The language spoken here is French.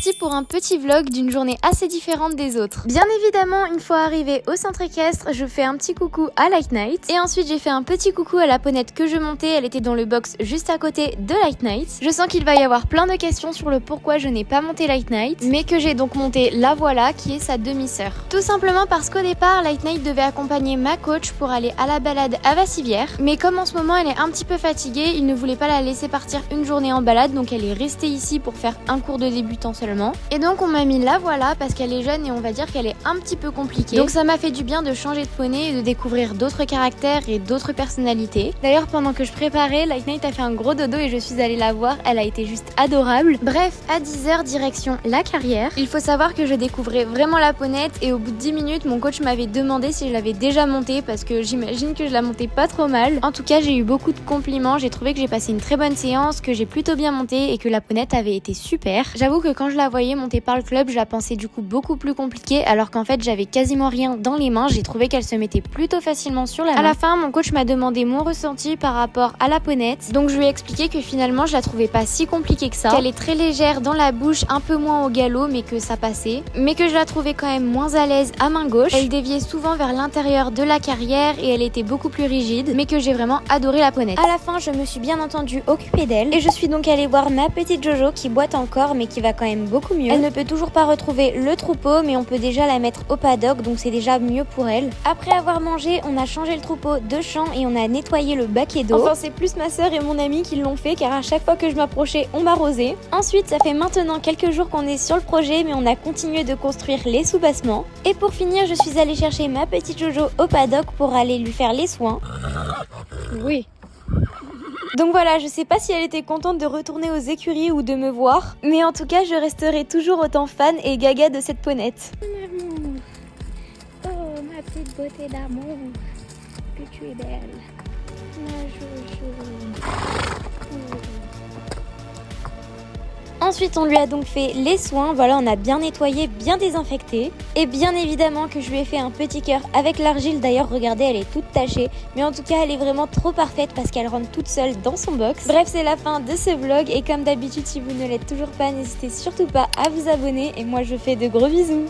parti pour un petit vlog d'une journée assez différente des autres. Bien évidemment, une fois arrivée au centre équestre, je fais un petit coucou à Light Night. Et ensuite, j'ai fait un petit coucou à la ponette que je montais. Elle était dans le box juste à côté de Light Night. Je sens qu'il va y avoir plein de questions sur le pourquoi je n'ai pas monté Light Night, mais que j'ai donc monté la voilà, qui est sa demi-sœur. Tout simplement parce qu'au départ, Light Night devait accompagner ma coach pour aller à la balade à Vassivière. Mais comme en ce moment, elle est un petit peu fatiguée, il ne voulait pas la laisser partir une journée en balade, donc elle est restée ici pour faire un cours de débutant seulement. Et donc on m'a mis la voilà parce qu'elle est jeune et on va dire qu'elle est un petit peu compliquée. Donc ça m'a fait du bien de changer de poney et de découvrir d'autres caractères et d'autres personnalités. D'ailleurs pendant que je préparais, Light Night a fait un gros dodo et je suis allée la voir, elle a été juste adorable. Bref, à 10h direction la carrière. Il faut savoir que je découvrais vraiment la ponette et au bout de 10 minutes mon coach m'avait demandé si je l'avais déjà montée parce que j'imagine que je la montais pas trop mal. En tout cas j'ai eu beaucoup de compliments, j'ai trouvé que j'ai passé une très bonne séance, que j'ai plutôt bien monté et que la ponette avait été super. J'avoue que quand je la voyais monter par le club, je la pensais du coup beaucoup plus compliquée alors qu'en fait j'avais quasiment rien dans les mains, j'ai trouvé qu'elle se mettait plutôt facilement sur la main. À la fin, mon coach m'a demandé mon ressenti par rapport à la ponette, donc je lui ai expliqué que finalement je la trouvais pas si compliquée que ça, qu'elle est très légère dans la bouche, un peu moins au galop mais que ça passait, mais que je la trouvais quand même moins à l'aise à main gauche. Elle déviait souvent vers l'intérieur de la carrière et elle était beaucoup plus rigide, mais que j'ai vraiment adoré la ponette. À la fin, je me suis bien entendu occupée d'elle et je suis donc allée voir ma petite Jojo qui boite encore mais qui va quand même beaucoup mieux. Elle ne peut toujours pas retrouver le troupeau mais on peut déjà la mettre au paddock, donc c'est déjà mieux pour elle. Après avoir mangé, on a changé le troupeau de champ et on a nettoyé le baquet d'eau. Enfin c'est plus ma soeur et mon amie qui l'ont fait car à chaque fois que je m'approchais on m'arrosait. Ensuite ça fait maintenant quelques jours qu'on est sur le projet mais on a continué de construire les sous-bassements. Et pour finir je suis allée chercher ma petite Jojo au paddock pour aller lui faire les soins. Oui. Donc voilà, je sais pas si elle était contente de retourner aux écuries ou de me voir, mais en tout cas je resterai toujours autant fan et gaga de cette ponette. Mon amour, oh ma petite beauté d'amour, que tu es belle, ma Jojo. Ensuite on lui a donc fait les soins, voilà, on a bien nettoyé, bien désinfecté. Et bien évidemment que je lui ai fait un petit cœur avec l'argile, d'ailleurs regardez elle est toute tachée. Mais en tout cas elle est vraiment trop parfaite parce qu'elle rentre toute seule dans son box. Bref c'est la fin de ce vlog et comme d'habitude si vous ne l'êtes toujours pas, n'hésitez surtout pas à vous abonner et moi je fais de gros bisous.